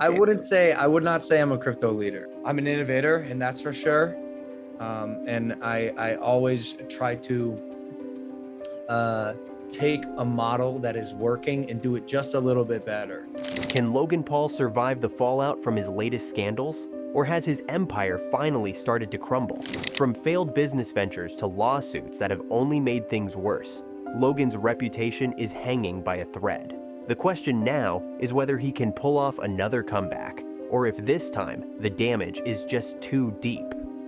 I would not say I'm a crypto leader. I'm an innovator, and that's for sure. And I always try to take a model that is working and do it just a little bit better. Can Logan Paul survive the fallout from his latest scandals? Or has his empire finally started to crumble? From failed business ventures to lawsuits that have only made things worse, Logan's reputation is hanging by a thread. The question now is whether he can pull off another comeback, or if this time the damage is just too deep.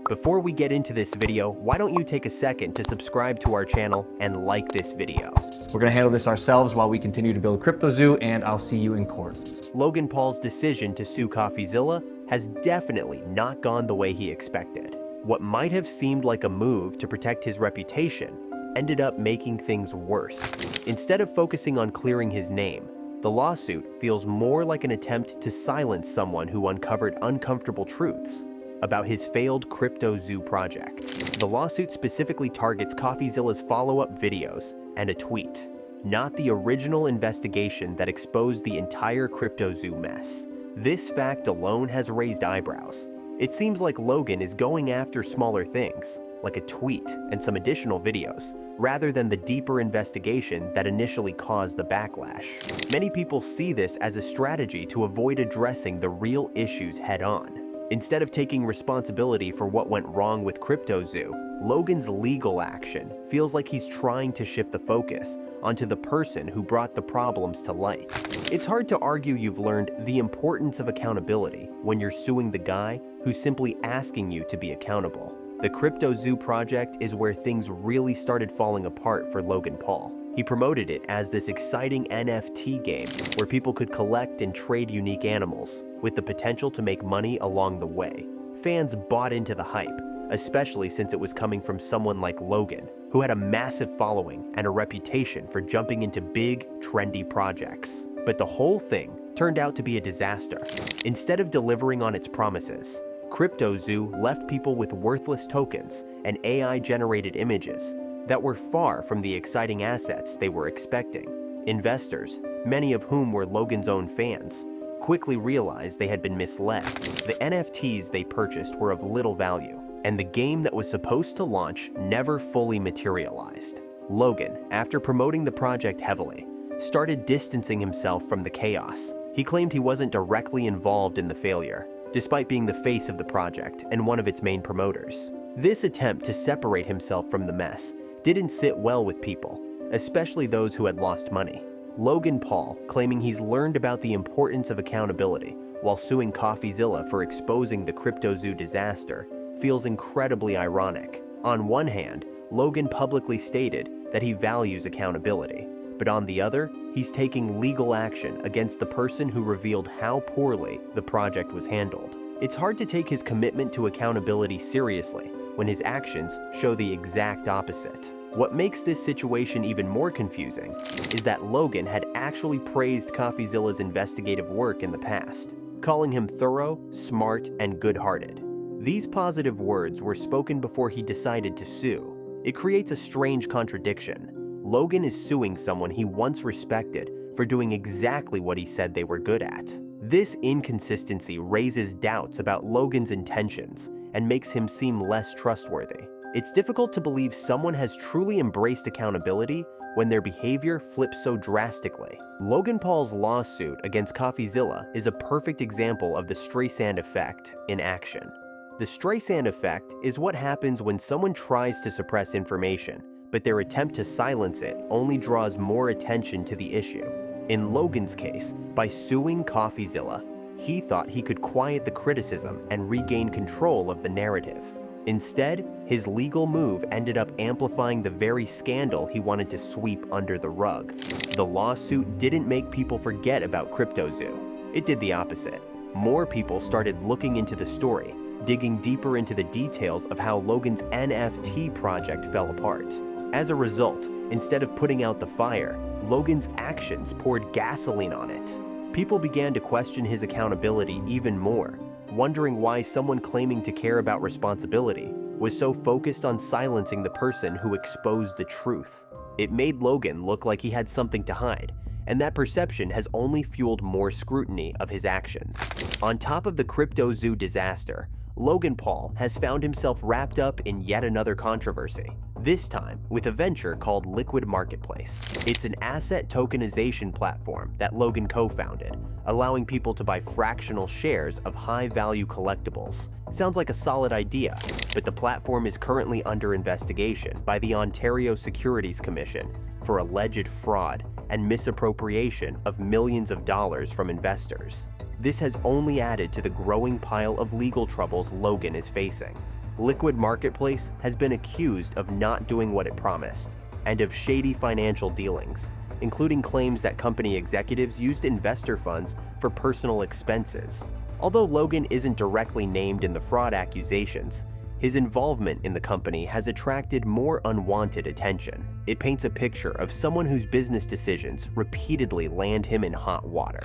Before we get into this video, why don't you take a second to subscribe to our channel and like this video. We're gonna handle this ourselves while we continue to build CryptoZoo, and I'll see you in court. Logan Paul's decision to sue Coffeezilla has definitely not gone the way he expected. What might have seemed like a move to protect his reputation ended up making things worse. Instead of focusing on clearing his name, the lawsuit feels more like an attempt to silence someone who uncovered uncomfortable truths about his failed CryptoZoo project. The lawsuit specifically targets Coffeezilla's follow-up videos and a tweet, not the original investigation that exposed the entire CryptoZoo mess. This fact alone has raised eyebrows. It seems like Logan is going after smaller things, like a tweet and some additional videos, rather than the deeper investigation that initially caused the backlash. Many people see this as a strategy to avoid addressing the real issues head-on. Instead of taking responsibility for what went wrong with CryptoZoo, Logan's legal action feels like he's trying to shift the focus onto the person who brought the problems to light. It's hard to argue you've learned the importance of accountability when you're suing the guy who's simply asking you to be accountable. The CryptoZoo project is where things really started falling apart for Logan Paul. He promoted it as this exciting NFT game where people could collect and trade unique animals, with the potential to make money along the way. Fans bought into the hype, especially since it was coming from someone like Logan, who had a massive following and a reputation for jumping into big, trendy projects. But the whole thing turned out to be a disaster. Instead of delivering on its promises, CryptoZoo left people with worthless tokens and AI-generated images that were far from the exciting assets they were expecting. Investors, many of whom were Logan's own fans, quickly realized they had been misled. The NFTs they purchased were of little value, and the game that was supposed to launch never fully materialized. Logan, after promoting the project heavily, started distancing himself from the chaos. He claimed he wasn't directly involved in the failure, despite being the face of the project and one of its main promoters. This attempt to separate himself from the mess didn't sit well with people, especially those who had lost money. Logan Paul, claiming he's learned about the importance of accountability while suing Coffeezilla for exposing the CryptoZoo disaster, feels incredibly ironic. On one hand, Logan publicly stated that he values accountability, but on the other, he's taking legal action against the person who revealed how poorly the project was handled. It's hard to take his commitment to accountability seriously when his actions show the exact opposite. What makes this situation even more confusing is that Logan had actually praised Coffeezilla's investigative work in the past, calling him thorough, smart, and good-hearted. These positive words were spoken before he decided to sue. It creates a strange contradiction. Logan is suing someone he once respected for doing exactly what he said they were good at. This inconsistency raises doubts about Logan's intentions and makes him seem less trustworthy. It's difficult to believe someone has truly embraced accountability when their behavior flips so drastically. Logan Paul's lawsuit against Coffeezilla is a perfect example of the Streisand effect in action. The Streisand effect is what happens when someone tries to suppress information, but their attempt to silence it only draws more attention to the issue. In Logan's case, by suing Coffeezilla, he thought he could quiet the criticism and regain control of the narrative. Instead, his legal move ended up amplifying the very scandal he wanted to sweep under the rug. The lawsuit didn't make people forget about CryptoZoo. It did the opposite. More people started looking into the story, digging deeper into the details of how Logan's NFT project fell apart. As a result, instead of putting out the fire, Logan's actions poured gasoline on it. People began to question his accountability even more, wondering why someone claiming to care about responsibility was so focused on silencing the person who exposed the truth. It made Logan look like he had something to hide, and that perception has only fueled more scrutiny of his actions. On top of the CryptoZoo disaster, Logan Paul has found himself wrapped up in yet another controversy, this time with a venture called Liquid Marketplace. It's an asset tokenization platform that Logan co-founded, allowing people to buy fractional shares of high-value collectibles. Sounds like a solid idea, but the platform is currently under investigation by the Ontario Securities Commission for alleged fraud and misappropriation of millions of dollars from investors. This has only added to the growing pile of legal troubles Logan is facing. Liquid Marketplace has been accused of not doing what it promised and of shady financial dealings, including claims that company executives used investor funds for personal expenses. Although Logan isn't directly named in the fraud accusations, his involvement in the company has attracted more unwanted attention. It paints a picture of someone whose business decisions repeatedly land him in hot water.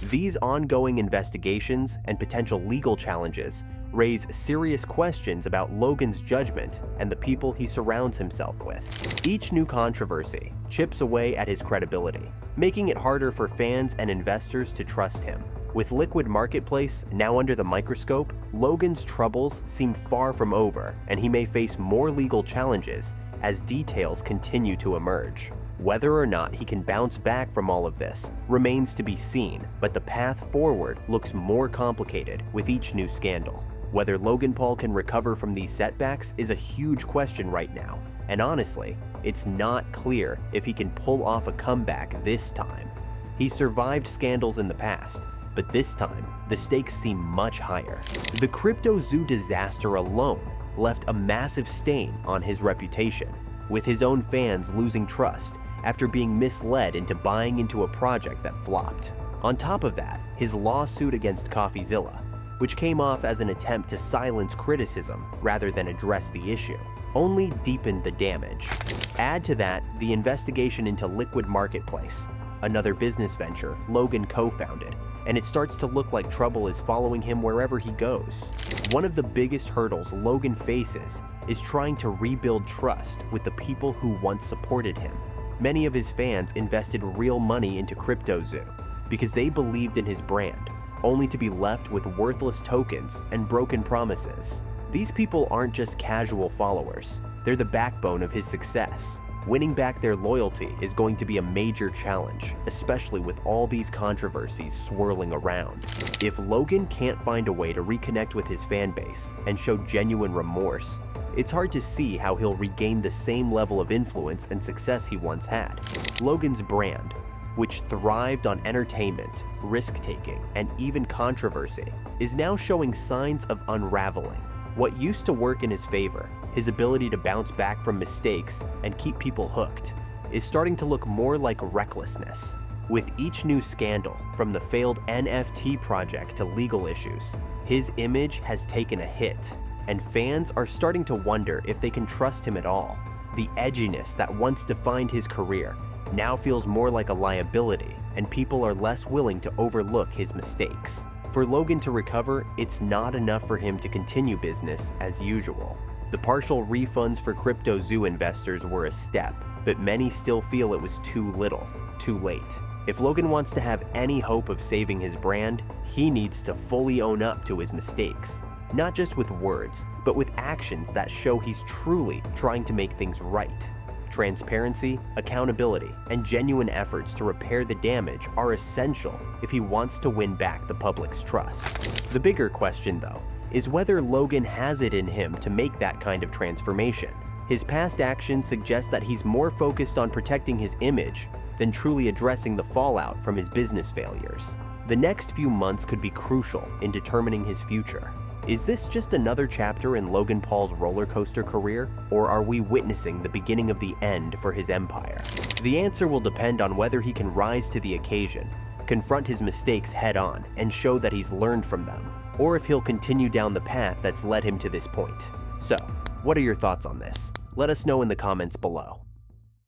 These ongoing investigations and potential legal challenges raise serious questions about Logan's judgment and the people he surrounds himself with. Each new controversy chips away at his credibility, making it harder for fans and investors to trust him. With Liquid Marketplace now under the microscope, Logan's troubles seem far from over, and he may face more legal challenges as details continue to emerge. Whether or not he can bounce back from all of this remains to be seen, but the path forward looks more complicated with each new scandal. Whether Logan Paul can recover from these setbacks is a huge question right now, and honestly, it's not clear if he can pull off a comeback this time. He's survived scandals in the past, but this time, the stakes seem much higher. The CryptoZoo disaster alone left a massive stain on his reputation, with his own fans losing trust after being misled into buying into a project that flopped. On top of that, his lawsuit against Coffeezilla, which came off as an attempt to silence criticism rather than address the issue, only deepened the damage. Add to that the investigation into Liquid Marketplace, another business venture Logan co-founded, and it starts to look like trouble is following him wherever he goes. One of the biggest hurdles Logan faces is trying to rebuild trust with the people who once supported him. Many of his fans invested real money into CryptoZoo because they believed in his brand, only to be left with worthless tokens and broken promises. These people aren't just casual followers, they're the backbone of his success. Winning back their loyalty is going to be a major challenge, especially with all these controversies swirling around. If Logan can't find a way to reconnect with his fan base and show genuine remorse, it's hard to see how he'll regain the same level of influence and success he once had. Logan's brand, which thrived on entertainment, risk-taking, and even controversy, is now showing signs of unraveling. What used to work in his favor, his ability to bounce back from mistakes and keep people hooked, is starting to look more like recklessness. With each new scandal, from the failed NFT project to legal issues, his image has taken a hit, and fans are starting to wonder if they can trust him at all. The edginess that once defined his career now feels more like a liability, and people are less willing to overlook his mistakes. For Logan to recover, it's not enough for him to continue business as usual. The partial refunds for CryptoZoo investors were a step, but many still feel it was too little, too late. If Logan wants to have any hope of saving his brand, he needs to fully own up to his mistakes. Not just with words, but with actions that show he's truly trying to make things right. Transparency, accountability, and genuine efforts to repair the damage are essential if he wants to win back the public's trust. The bigger question, though, is whether Logan has it in him to make that kind of transformation. His past actions suggest that he's more focused on protecting his image than truly addressing the fallout from his business failures. The next few months could be crucial in determining his future. Is this just another chapter in Logan Paul's roller coaster career, or are we witnessing the beginning of the end for his empire? The answer will depend on whether he can rise to the occasion, confront his mistakes head-on, and show that he's learned from them, or if he'll continue down the path that's led him to this point. So, what are your thoughts on this? Let us know in the comments below.